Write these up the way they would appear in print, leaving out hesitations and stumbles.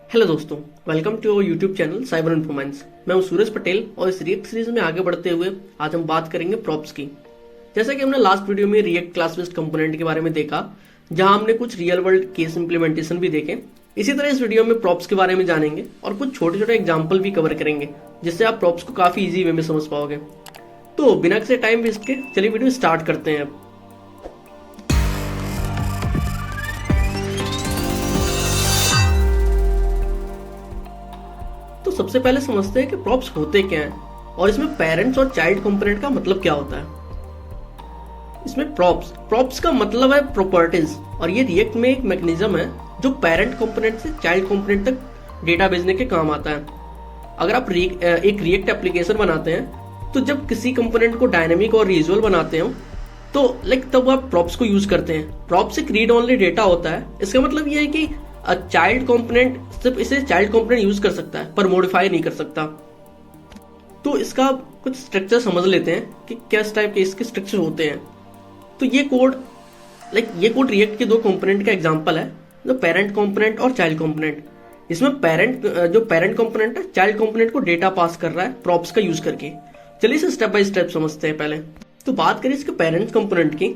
Hello दोस्तों, welcome to our YouTube channel cyber informance. मैं हूं सूरज पटेल और इस रिएक्ट सीरीज में आगे बढ़ते हुए आज हम बात करेंगे प्रॉप्स की। जैसा कि हमने लास्ट वीडियो में रिएक्ट क्लास बेस्ड कंपोनेंट के बारे में देखा, जहां हमने कुछ रियल वर्ल्ड केस इंप्लीमेंटेशन भी देखे। इसी तरह इस वीडियो में प्रॉप्स के बारे में जानेंगे और कुछ छोटे छोटे एग्जाम्पल भी कवर करेंगे, जिससे आप प्रॉप्स को काफी ईजी वे में समझ पाओगे। तो बिना किसी टाइम वेस्ट के चलिए वीडियो स्टार्ट करते हैं अब। तो सबसे पहले समझते हैं कि प्रॉप्स होते क्या हैं और इसमें पेरेंट्स और चाइल्ड कंपोनेंट का मतलब क्या होता है। इसमें प्रॉप्स का मतलब है प्रॉपर्टीज, और ये रिएक्ट में एक मैकेनिज्म है जो पेरेंट कंपोनेंट से चाइल्ड कंपोनेंट तक डेटा भेजने के काम आता है। अगर आप एक रिएक्ट एप्लीकेशन बनाते हैं तो जब किसी कंपोनेंट को डायनेमिक और रीजुअल बनाते हो तो तब आप प्रॉप्स को यूज करते हैं। प्रॉप्स एक रीड ओनली डेटा होता है। इसका मतलब ये है कि चाइल्ड कंपोनेंट सिर्फ इसे चाइल्ड कंपोनेंट यूज कर सकता है पर मॉडिफाई नहीं कर सकता। तो इसका कुछ स्ट्रक्चर समझ लेते हैं कि किस टाइप के इसके स्ट्रक्चर होते हैं। तो ये कोड रिएक्ट के दो कंपोनेंट का एग्जांपल है, जो पेरेंट कंपोनेंट और चाइल्ड कंपोनेंट। इसमें जो पेरेंट कंपोनेंट है चाइल्ड कंपोनेंट को डेटा पास कर रहा है प्रॉप्स का यूज करके। चलिए इसे स्टेप बाय स्टेप समझते हैं। पहले तो बात करें इसके पेरेंट कंपोनेंट की,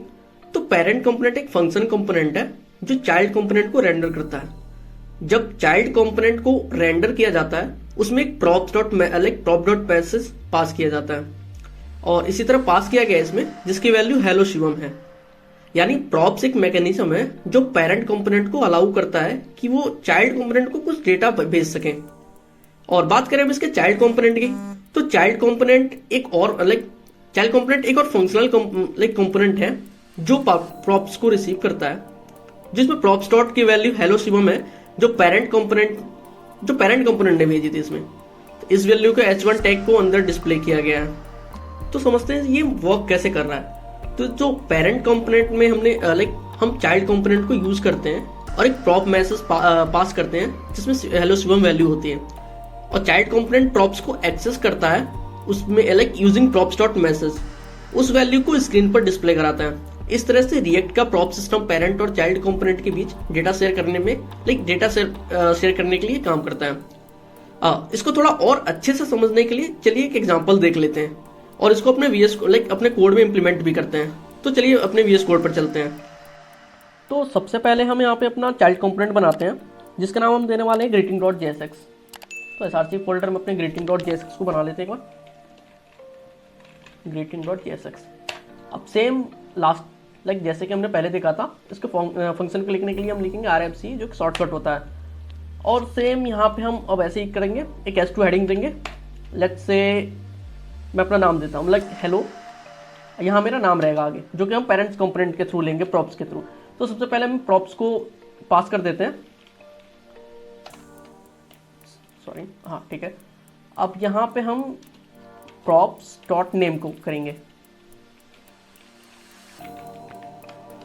तो पेरेंट कंपोनेंट एक फंक्शन कंपोनेंट है जो चाइल्ड कंपोनेंट को रेंडर करता है। जब चाइल्ड कंपोनेंट को रेंडर किया जाता है उसमें एक prop.message पास किया जाता है, और इसी तरह पास किया गया इसमें जिसकी वैल्यू हेलो शिवम है। यानी प्रॉप्स एक मैकेनिज्म है जो पेरेंट कंपोनेंट को अलाउ करता है कि वो चाइल्ड कंपोनेंट को कुछ डेटा भेज सके। और बात करें अब इसके चाइल्ड कंपोनेंट की, तो चाइल्ड कंपोनेंट एक और फंक्शनल कंपोनेंट है जो प्रॉप्स को रिसीव करता है, जिसमें प्रॉप्स डॉट की वैल्यू हेलो शिवम है जो पेरेंट कंपोनेंट ने भेजी थी। इसमें तो इस वैल्यू के h1 टैग को अंदर डिस्प्ले किया गया है। तो समझते हैं ये वर्क कैसे कर रहा है। तो जो पेरेंट कंपोनेंट में हम चाइल्ड कंपोनेंट को यूज करते हैं और एक प्रॉप मैसेज पास करते हैं जिसमें हेलो शिवम वैल्यू होती है, और चाइल्ड कंपोनेंट प्रॉप्स को एक्सेस करता है उसमें यूजिंग प्रॉप्स डॉट मैसेज, उस वैल्यू को स्क्रीन पर डिस्प्ले कराता है। इस तरह से रिएक्ट का प्रॉप सिस्टम पेरेंट और चाइल्ड कंपोनेंट के बीच डेटा शेयर करने के लिए काम करता है। इसको थोड़ा और अच्छे से समझने के लिए चलिए एक एग्जांपल देख लेते हैं और इसको अपने कोड में इंप्लीमेंट भी करते हैं। तो चलिए अपने VS कोड पर चलते हैं। तो सबसे पहले हम यहाँ पे अपना चाइल्ड कंपोनेंट बनाते हैं जिसका नाम हम देने वाले हैं greeting.jsx। तो src फोल्डर में अपने greeting.jsx को बना लेते हैं एक बार, greeting.jsx। अब सेम लास्ट जैसे कि हमने पहले देखा था, इसके फंक्शन को लिखने के लिए हम लिखेंगे RFC जो कि शॉर्टकट होता है। और सेम यहाँ पे हम अब ऐसे ही करेंगे, एक S2 हेडिंग देंगे। लेट्स से मैं अपना नाम देता हूँ हेलो, यहाँ मेरा नाम रहेगा आगे, जो कि हम पेरेंट्स कंपोनेंट के थ्रू लेंगे, प्रॉप्स के थ्रू। तो सबसे पहले हम प्रॉप्स को पास कर देते हैं, सॉरी हाँ ठीक है। अब यहाँ पे हम प्रॉप्स डॉट नेम को करेंगे,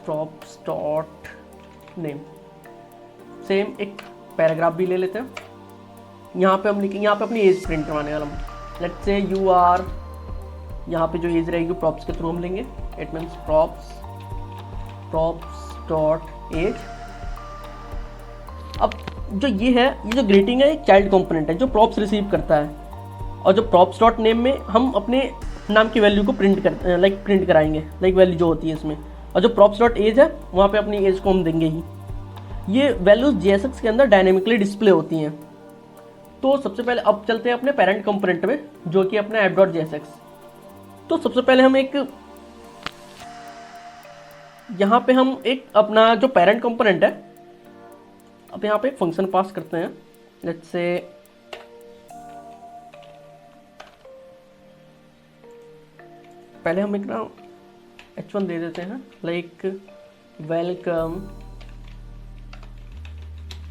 प्रॉप्स डॉट नेम। सेम एक पैराग्राफ भी ले लेते हैं। यहाँ पे हम लिखेंगे, यहाँ पे अपनी एज प्रिंट करवाने वाला हम। लेट्स से यू आर, यहाँ पे जो एज रहेगी प्रॉप्स के थ्रू हम लेंगे। It means props dot age. अब जो ये जो ग्रीटिंग है एक चाइल्ड कंपोनेंट है जो प्रॉप्स रिसीव करता है, और जो प्रॉप्स डॉट नेम में हम अपने नाम की वैल्यू को प्रिंट कराएंगे, वैल्यू जो होती है इसमें। और जो प्रॉप्स डॉट एज है वहाँ पे अपनी एज को हम देंगे ही। ये वैल्यूज JSX के अंदर डायनेमिकली डिस्प्ले होती हैं। तो सबसे पहले अब चलते हैं अपने पेरेंट कंपोनेंट में, जो कि अपना app.jsx। तो सबसे पहले हम यहाँ पे हम एक अपना जो पेरेंट कंपोनेंट है, अब यहाँ पे एक फंक्शन पास करते हैं। लेट्स से पहले हम एक ना h1 दे देते हैं, वेलकम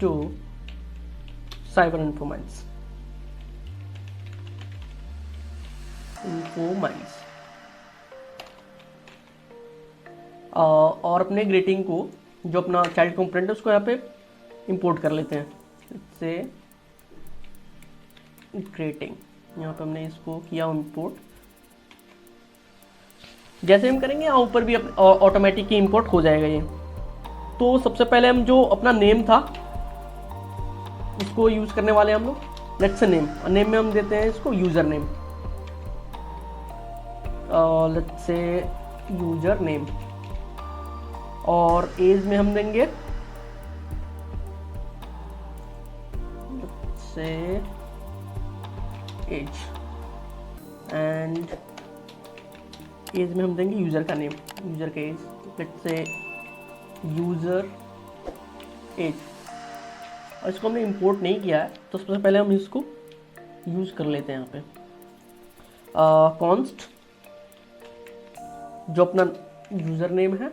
टू साइबर इन्फॉर्मेंस। और अपने ग्रीटिंग को, जो अपना चाइल्ड कंपोनेंट है, उसको यहाँ पे इंपोर्ट कर लेते हैं से ग्रीटिंग। यहाँ पे हमने इसको किया इंपोर्ट। जैसे हम करेंगे यहाँ ऊपर भी ऑटोमेटिक ही इंपोर्ट हो जाएगा ये। तो सबसे पहले हम जो अपना नेम था इसको यूज़ करने वाले हैं हम लोग। लेट्स से नेम, नेम में हम देते हैं इसको user name, let's say user name. और एज में हम देंगे let's say as, and as में हम देंगे यूज़र का नेम, यूज़र का age, let's say user age. और इसको हमने इंपोर्ट नहीं किया है तो सबसे पहले हम इसको यूज़ कर लेते हैं यहाँ पे। कॉन्स्ट जो अपना यूज़र नेम है,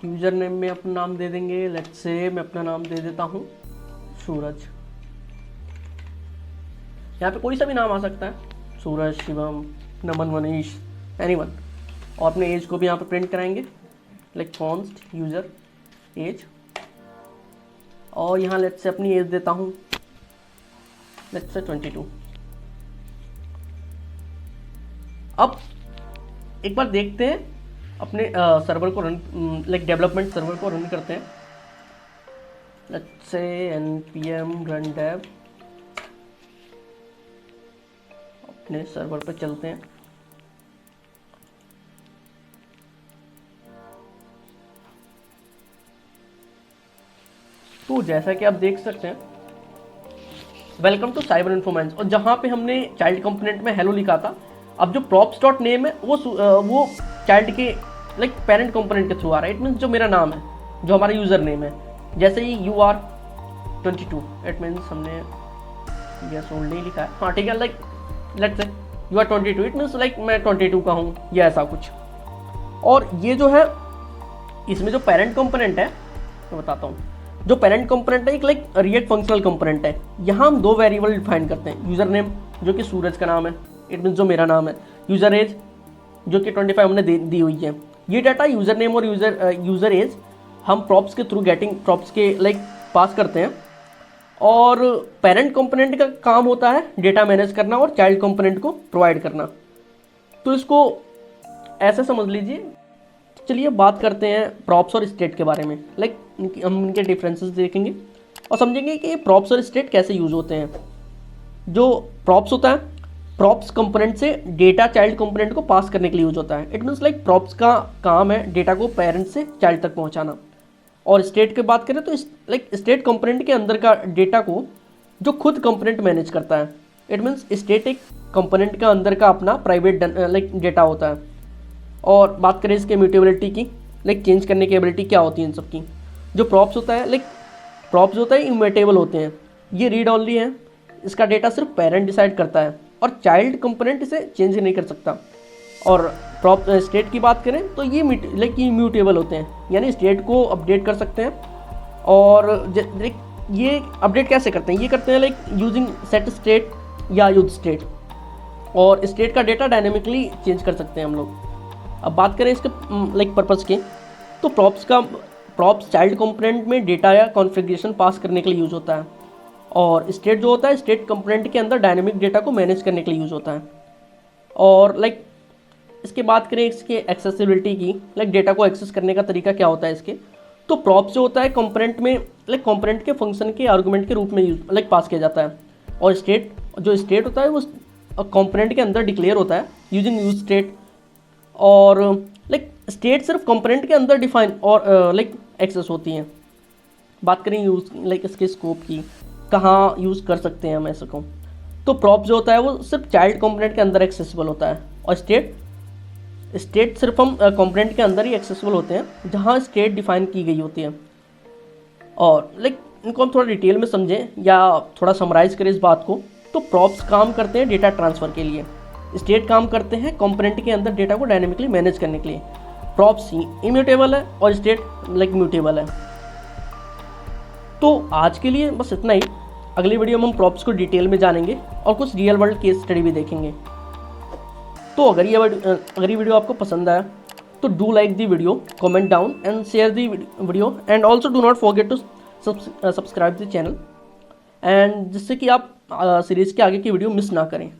यूज़र नेम में अपना नाम दे देंगे, लेट्स से मैं अपना नाम दे देता हूँ सूरज। यहाँ पे कोई सा भी नाम आ सकता है, सूरज, शिवम, नमन, मनीष, एनीवन। और अपने एज को भी यहाँ पे प्रिंट कराएंगे, लाइक कॉन्स्ट यूज़र एज। और यहाँ लेट्स से अपनी एज देता हूँ लेट्स से 22। अब एक बार देखते हैं अपने सर्वर को रन, लाइक डेवलपमेंट सर्वर को रन करते हैं। Let's say npm run dev, अपने सर्वर पे चलते हैं। तो जैसा कि आप देख सकते हैं, वेलकम टू साइबर इन्फॉर्मेंस, और जहाँ पे हमने चाइल्ड कंपोनेंट में हेलो लिखा था, अब जो props डॉट नेम है वो चाइल्ड के लाइक पेरेंट कंपोनेंट के थ्रू आ रहा है। इट मीन्स जो मेरा नाम है, जो हमारा यूज़र नेम है, जैसे ही UR22, इट मीन्स हमने यस ओनली लिखा है, हाँ ठीक है, like let's say UR22, it means like मैं 22 का हूँ या ऐसा कुछ। और ये जो है इसमें जो पेरेंट कंपोनेंट है मैं बताता हूँ। जो पेरेंट कंपोनेंट है एक लाइक रिएक्ट फंक्शनल कंपोनेंट है। यहाँ हम दो वेरिएबल डिफाइन करते हैं, यूज़र नेम जो कि सूरज का नाम है, इट मीन्स जो मेरा नाम है, यूज़र एज जो कि 25 हमने दी हुई है। ये डाटा यूज़र नेम और यूज़र एज हम प्रॉप्स के थ्रू गेटिंग प्रॉप्स के लाइक पास करते हैं। और पेरेंट कंपोनेंट का काम होता है डेटा मैनेज करना और चाइल्ड कंपोनेंट को प्रोवाइड करना। तो इसको ऐसे समझ लीजिए। चलिए बात करते हैं प्रॉप्स और स्टेट के बारे में, लाइक हम इनके डिफरेंसेस देखेंगे और समझेंगे कि प्रॉप्स और स्टेट कैसे यूज़ होते हैं। जो प्रॉप्स होता है, प्रॉप्स कंपोनेंट से डेटा चाइल्ड कंपोनेंट को पास करने के लिए यूज होता है। इट मीन्स लाइक प्रॉप्स का काम है डेटा को पेरेंट से चाइल्ड तक पहुंचाना। और स्टेट की बात करें तो लाइक स्टेट कंपोनेंट के अंदर का डेटा को जो खुद कंपोनेंट मैनेज करता है। इट मीन्स स्टेट एक कंपोनेंट का अंदर का अपना प्राइवेट लाइक डेटा होता है। और बात करें इसके म्यूटेबिलिटी की, लाइक चेंज करने की एबिलिटी क्या होती है इन सबकी। जो प्रॉप्स होता है, लाइक प्रॉप्स होता है इम्यूटेबल होते हैं, ये रीड ऑनली है, इसका डेटा सिर्फ पेरेंट डिसाइड करता है और चाइल्ड कंपोनेंट इसे चेंज नहीं कर सकता। और प्रॉप स्टेट की बात करें तो ये लाइक इम्यूटेबल होते हैं, यानी स्टेट को अपडेट कर सकते हैं। और ये अपडेट कैसे करते हैं, ये करते हैं लाइक यूजिंग सेट स्टेट या यूज स्टेट। और स्टेट का डेटा डायनेमिकली चेंज कर सकते हैं हम लोग। अब बात करें इसके लाइक पर्पस के, तो प्रॉप्स चाइल्ड कंपोनेंट में डेटा या कॉन्फ़िगरेशन पास करने के लिए यूज़ होता है। और स्टेट जो होता है स्टेट कंपोनेंट के अंदर डायनेमिक डेटा को मैनेज करने के लिए यूज़ होता है। और लाइक इसके बात करें इसके एक्सेसिबिलिटी की, लाइक डेटा को एक्सेस करने का तरीका क्या होता है इसके, तो प्रॉप्स जो होता है कंपोनेंट में लाइक कंपोनेंट के फंक्शन के आर्गुमेंट के रूप में लाइक पास किया जाता है। और स्टेट होता है वो कंपोनेंट के अंदर डिक्लेयर होता है यूजिंग यूज स्टेट। और लाइक स्टेट सिर्फ कंपोनेंट के अंदर डिफाइन और लाइक एक्सेस होती हैं। बात करें यूज लाइक इसके स्कोप की, कहाँ यूज़ कर सकते हैं हम ऐसे को, तो प्रॉप जो होता है वो सिर्फ चाइल्ड कंपोनेंट के अंदर एक्सेसिबल होता है। और स्टेट सिर्फ हम कंपोनेंट के अंदर ही एक्सेसिबल होते हैं जहाँ स्टेट डिफाइन की गई होती है। और लाइक इनको हम थोड़ा डिटेल में समझें या थोड़ा समराइज करें इस बात को, तो प्रॉप्स काम करते हैं डेटा ट्रांसफ़र के लिए, स्टेट काम करते हैं कंपोनेंट के अंदर डेटा को डायनेमिकली मैनेज करने के लिए। प्रॉप्स इम्यूटेबल है और स्टेट लाइक म्यूटेबल है। तो आज के लिए बस इतना ही। अगली वीडियो में हम प्रॉप्स को डिटेल में जानेंगे और कुछ रियल वर्ल्ड केस स्टडी भी देखेंगे। तो अगर ये वीडियो आपको पसंद आया तो do like the video, comment down and share the video, and also do not forget to subscribe the channel, and जिससे कि आप सीरीज़ के आगे की वीडियो मिस ना करें।